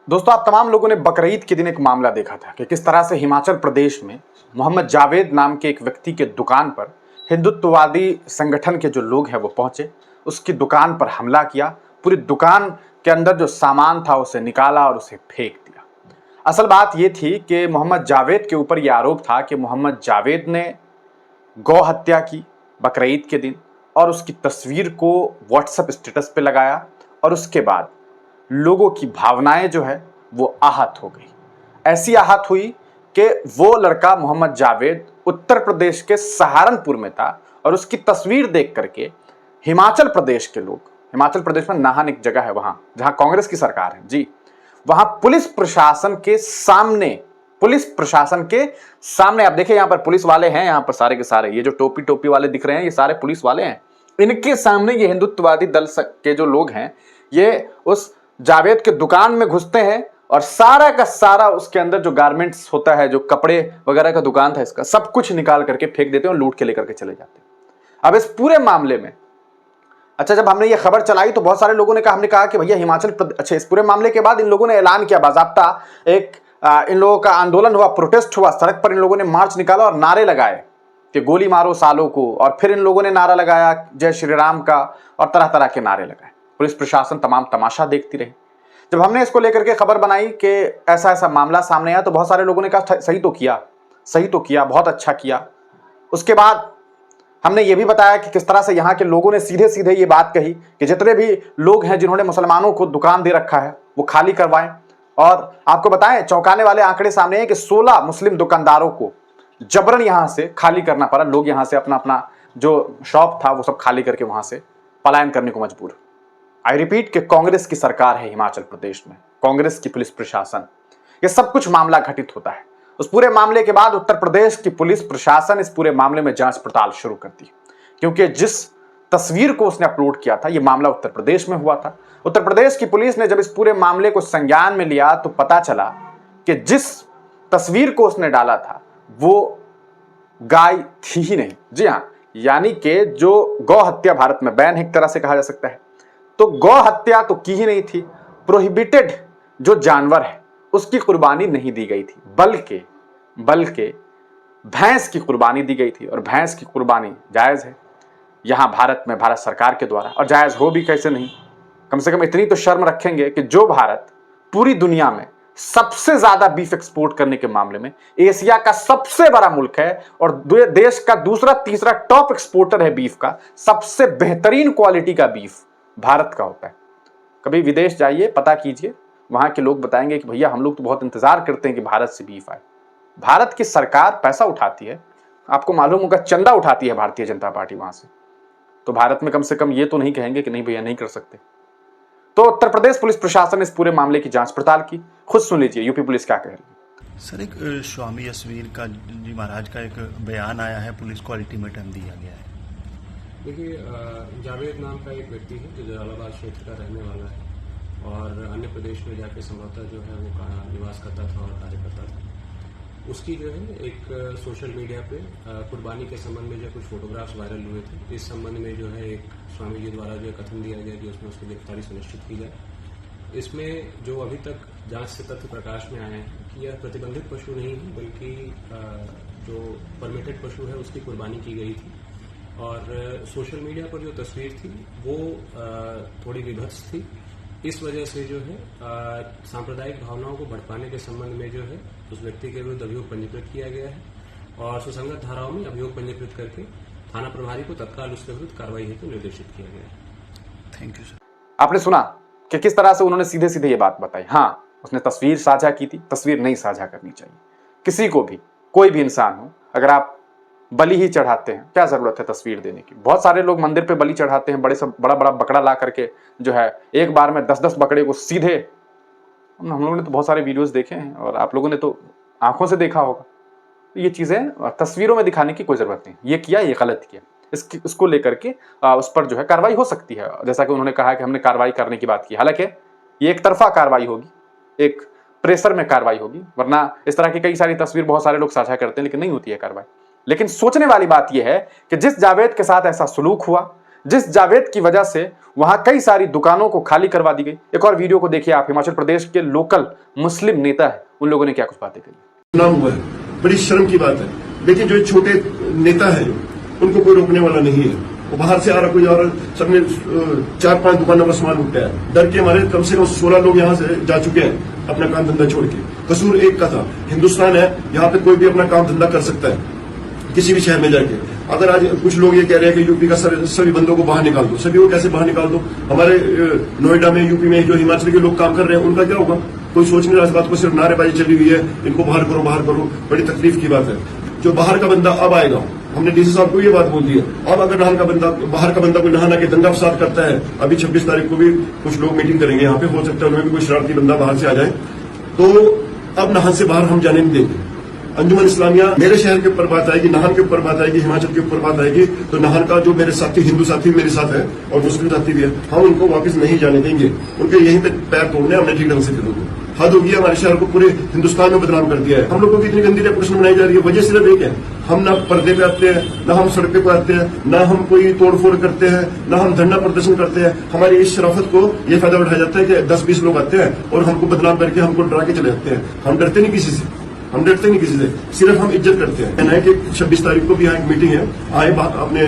दोस्तों, आप तमाम लोगों ने बकरीद के दिन एक मामला देखा था कि किस तरह से हिमाचल प्रदेश में मोहम्मद जावेद नाम के एक व्यक्ति के दुकान पर हिंदुत्ववादी संगठन के जो लोग हैं वो पहुंचे, उसकी दुकान पर हमला किया, पूरी दुकान के अंदर जो सामान था उसे निकाला और उसे फेंक दिया। असल बात ये थी कि मोहम्मद जावेद के ऊपर यह आरोप था कि मोहम्मद जावेद ने गौ हत्या की बकरीद के दिन और उसकी तस्वीर को व्हाट्सएप स्टेटस पे लगाया और उसके बाद लोगों की भावनाएं जो है वो आहत हो गई। ऐसी आहत हुई कि वो लड़का मोहम्मद जावेद उत्तर प्रदेश के सहारनपुर में था और उसकी तस्वीर देख करके हिमाचल प्रदेश के लोग, हिमाचल प्रदेश में नाहन एक जगह है वहां जहां कांग्रेस की सरकार है जी, वहां पुलिस प्रशासन के सामने आप देखिए, यहां पर पुलिस वाले हैं, यहां पर सारे के सारे ये जो टोपी टोपी वाले दिख रहे हैं ये सारे पुलिस वाले हैं। इनके सामने ये हिंदुत्ववादी दल के जो लोग हैं ये उस जावेद के दुकान में घुसते हैं और सारा का सारा उसके अंदर जो गारमेंट्स होता है, जो कपड़े वगैरह का दुकान था इसका, सब कुछ निकाल करके फेंक देते हैं और लूट के लेकर के चले जाते हैं। अब इस पूरे मामले में जब हमने ये खबर चलाई तो बहुत सारे लोगों ने हमने कहा कि भैया हिमाचल प्रदेश, इस पूरे मामले के बाद इन लोगों ने ऐलान किया बाज़ाब्ता, एक इन लोगों का आंदोलन हुआ, प्रोटेस्ट हुआ, सड़क पर इन लोगों ने मार्च निकाला और नारे लगाए कि गोली मारो सालों को, और फिर इन लोगों ने नारा लगाया जय श्री राम का और तरह तरह के नारे लगाए। पुलिस प्रशासन तमाम तमाशा देखती रही। जब हमने इसको लेकर के खबर बनाई कि ऐसा ऐसा मामला सामने आया तो बहुत सारे लोगों ने कहा सही तो किया, बहुत अच्छा किया। उसके बाद हमने ये भी बताया कि किस तरह से यहाँ के लोगों ने सीधे सीधे ये बात कही कि जितने भी लोग हैं जिन्होंने मुसलमानों को दुकान दे रखा है वो खाली करवाएं। और आपको बताएं, चौंकाने वाले आंकड़े सामने हैं कि 16 मुस्लिम दुकानदारों को जबरन यहां से खाली करना पड़ा। लोग यहां से अपना अपना जो शॉप था वो सब खाली करके वहां से पलायन करने को मजबूर। आई रिपीट कि कांग्रेस की सरकार है हिमाचल प्रदेश में, कांग्रेस की पुलिस प्रशासन, ये सब कुछ मामला घटित होता है। उस पूरे मामले के बाद उत्तर प्रदेश की पुलिस प्रशासन इस पूरे मामले में जांच पड़ताल शुरू करती है, क्योंकि जिस तस्वीर को उसने अपलोड किया था, यह मामला उत्तर प्रदेश में हुआ था। उत्तर प्रदेश की पुलिस ने जब इस पूरे मामले को संज्ञान में लिया तो पता चला कि जिस तस्वीर को उसने डाला था वो गाय थी ही नहीं। जी हां, यानी कि जो गौ हत्या भारत में बैन एक तरह से कहा जा सकता है, तो गौ हत्या तो की ही नहीं थी। प्रोहिबिटेड जो जानवर है उसकी कुर्बानी नहीं दी गई थी, बल्कि भैंस की कुर्बानी दी गई थी, और भैंस की कुर्बानी जायज है यहां भारत में, भारत सरकार के द्वारा। और जायज हो भी कैसे नहीं, कम से कम इतनी तो शर्म रखेंगे कि जो भारत पूरी दुनिया में सबसे ज्यादा बीफ एक्सपोर्ट करने के मामले में एशिया का सबसे बड़ा मुल्क है और देश का दूसरा तीसरा टॉप एक्सपोर्टर है बीफ का, सबसे बेहतरीन क्वालिटी का बीफ भारत का होता है। कभी विदेश जाइए, पता कीजिए, वहां के लोग बताएंगे कि भैया हम लोग तो बहुत इंतजार करते हैं कि भारत से बीफ आए। भारत की सरकार पैसा उठाती है, आपको मालूम होगा, चंदा उठाती है भारतीय जनता पार्टी वहां से, तो भारत में कम से कम ये तो नहीं कहेंगे कि नहीं भैया नहीं कर सकते। तो उत्तर प्रदेश पुलिस प्रशासन ने इस पूरे मामले की जांच पड़ताल की। खुद सुन लीजिए यूपी पुलिस क्या कह रही है। सर, एक स्वामी यशवीर का जी महाराज का एक बयान आया है, पुलिस को अल्टीमेटम दिया गया है। देखिए, जावेद नाम का एक व्यक्ति है जो जलालाबाद क्षेत्र का रहने वाला है और अन्य प्रदेश में जाके संभवतः जो है वो निवास करता था और कार्य करता था। उसकी जो है एक सोशल मीडिया पे कुर्बानी के संबंध में जो कुछ फोटोग्राफ्स वायरल हुए थे, इस संबंध में जो है एक स्वामी जी द्वारा जो कथन दिया गया कि उसमें उसकी गिरफ्तारी सुनिश्चित की जाए। इसमें जो अभी तक जांच से तथ्य प्रकाश में आए हैं कि यह प्रतिबंधित पशु नहीं है, बल्कि जो परमिटेड पशु है उसकी कुर्बानी की गई थी। और सोशल मीडिया पर जो तस्वीर थी वो थोड़ी विभत्स थी। इस वजह से जो है सांप्रदायिक भावनाओं को भड़काने के संबंध में जो है उस व्यक्ति के विरुद्ध अभियोग पंजीकृत किया गया है और सुसंगत धाराओं में अभियोग पंजीकृत करके थाना प्रभारी को तत्काल उसके विरुद्ध कार्रवाई हेतु निर्देशित किया गया है। Thank you sir. आपने सुना कि किस तरह से उन्होंने सीधे सीधे ये बात बताई। हाँ, उसने तस्वीर साझा की थी, तस्वीर नहीं साझा करनी चाहिए किसी को भी, कोई भी इंसान हो। अगर आप बलि ही चढ़ाते हैं, क्या जरूरत है तस्वीर देने की। बहुत सारे लोग मंदिर पे बलि चढ़ाते हैं, बड़ा बड़ा बकरा ला करके जो है एक बार में 10-10 बकरे को सीधे, हम लोगों ने तो बहुत सारे वीडियोस देखे हैं और आप लोगों ने तो आंखों से देखा होगा। ये चीजें तस्वीरों में दिखाने की कोई जरूरत नहीं। ये किया, ये गलत किया, इसको लेकर के उस पर जो है कार्रवाई हो सकती है। जैसा कि उन्होंने कहा कि हमने कार्रवाई करने की बात की, हालांकि ये एक तरफा कार्रवाई होगी, एक प्रेशर में कार्रवाई होगी, वरना इस तरह की कई सारी तस्वीर बहुत सारे लोग साझा करते हैं लेकिन नहीं होती है कार्रवाई। लेकिन सोचने वाली बात यह है कि जिस जावेद के साथ ऐसा सलूक हुआ, जिस जावेद की वजह से वहां कई सारी दुकानों को खाली करवा दी गई। एक और वीडियो को देखिए आप, हिमाचल प्रदेश के लोकल मुस्लिम नेता है, उन लोगों ने क्या कुछ बातें कही। नाम हुआ है, बड़ी शर्म की बात है। लेकिन जो छोटे नेता है उनको कोई रोकने वाला नहीं है। वो बाहर से आ रहा कोई और, सबने 4-5 दुकानों का सामान लूटा है। डर के हमारे कम से कम 16 लोग यहाँ से जा चुके हैं अपना काम धंधा छोड़ के। कसूर एक का था, हिंदुस्तान है, यहाँ पे कोई भी अपना काम धंधा कर सकता है किसी भी शहर में जाके। अगर आज कुछ लोग ये कह रहे हैं कि यूपी का सभी बंदों को बाहर निकाल दो, सभी को कैसे बाहर निकाल दो? हमारे नोएडा में, यूपी में जो हिमाचल के लोग काम कर रहे हैं उनका क्या होगा? कोई सोच नहीं रहा इस बात को, सिर्फ नारेबाजी चली हुई है, इनको बाहर करो बाहर करो। बड़ी तकलीफ की बात है। जो बाहर का बंदा अब आएगा, हमने डीसी साहब को ये बात बोल दी है, अब अगर बाहर का बंदा कोई नहाना के दंगा फसाद करता है, अभी 26 तारीख को भी कुछ लोग मीटिंग करेंगे यहाँ पे, हो सकता है उनमें भी कोई शरारती बंदा बाहर से आ जाए, तो अब नाहन से बाहर हम जाने नहीं देंगे। अंजुमन इस्लामिया, मेरे शहर के ऊपर बात आएगी, नाहन के ऊपर बात आएगी, हिमाचल के ऊपर बात आएगी, तो नाहन का जो मेरे साथी हिंदू साथी मेरे साथ है और मुस्लिम साथी भी है, हम उनको वापस नहीं जाने देंगे। उनके यहीं तक पैर तोड़ने हमने ठीक ढंग से फिर उनको हद होगी। हमारे शहर को पूरे हिंदुस्तान में बदनाम कर दिया है। हम लोगों की इतनी गंदी रेपुटेशन बनाई जा रही है, वजह सिर्फ एक है, हम ना पर्दे पे आते हैं, ना हम सड़क पे आते हैं, ना हम कोई तोड़फोड़ करते हैं, ना हम धरना प्रदर्शन करते हैं। हमारी इस शराफत को ये फायदा उठाया जाता है कि 10-20 लोग आते हैं और हमको बदनाम करके हमको डरा के चले जाते हैं। हम डरते नहीं किसी से, हम डरते नहीं किसी से, सिर्फ हम इज्जत करते हैं। कहना है कि 26 तारीख को भी यहाँ एक मीटिंग है, आए अपने,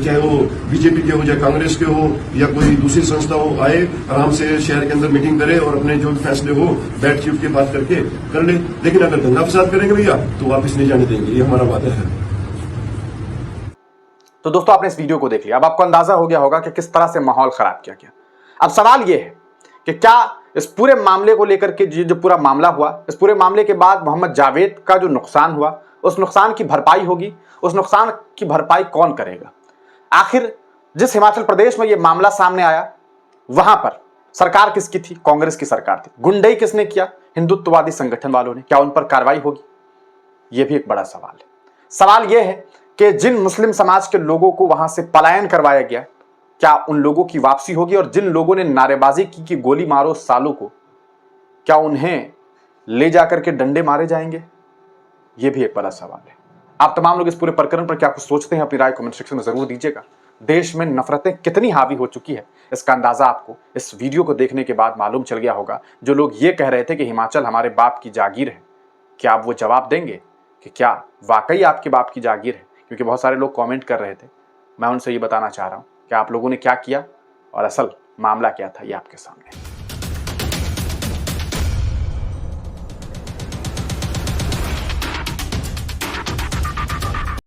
चाहे वो बीजेपी के हो, चाहे कांग्रेस के हो या कोई दूसरी संस्था हो, आए आराम से शहर के अंदर मीटिंग करे और अपने जो फैसले हो बैठ के उठ के बात करके कर ले। लेकिन अगर दंगा फसाद करेंगे भैया तो वापस नहीं जाने देंगे, ये हमारा वादा है। तो दोस्तों आपने इस वीडियो को देख लिया, अब आपको अंदाजा हो गया होगा कि किस तरह से माहौल खराब किया गया। अब सवाल यह है कि क्या इस पूरे मामले को लेकर के जो पूरा मामला हुआ, इस पूरे मामले के बाद मोहम्मद जावेद का जो नुकसान हुआ, उस नुकसान की भरपाई होगी? उस नुकसान की भरपाई कौन करेगा? आखिर जिस हिमाचल प्रदेश में यह मामला सामने आया, वहां पर सरकार किसकी थी? कांग्रेस की सरकार थी। गुंडई किसने किया? हिंदुत्ववादी संगठन वालों ने। क्या उन पर कार्रवाई होगी? यह भी एक बड़ा सवाल है। सवाल यह है कि जिन मुस्लिम समाज के लोगों को वहां से पलायन करवाया गया, क्या उन लोगों की वापसी होगी? और जिन लोगों ने नारेबाजी की कि गोली मारो सालों को, क्या उन्हें ले जाकर के डंडे मारे जाएंगे? यह भी एक बड़ा सवाल है। आप तमाम लोग इस पूरे प्रकरण पर क्या कुछ सोचते हैं? अपनी राय कमेंट सेक्शन में जरूर दीजिएगा। देश में नफरतें कितनी हावी हो चुकी है, इसका अंदाजा आपको इस वीडियो को देखने के बाद मालूम चल गया होगा। जो लोग ये कह रहे थे कि हिमाचल हमारे बाप की जागीर है, क्या आप वो जवाब देंगे कि क्या वाकई आपके बाप की जागीर है? क्योंकि बहुत सारे लोग कमेंट कर रहे थे। मैं उनसे ये बताना चाह रहा हूं कि आप लोगों ने क्या किया और असल मामला क्या था, ये आपके सामने।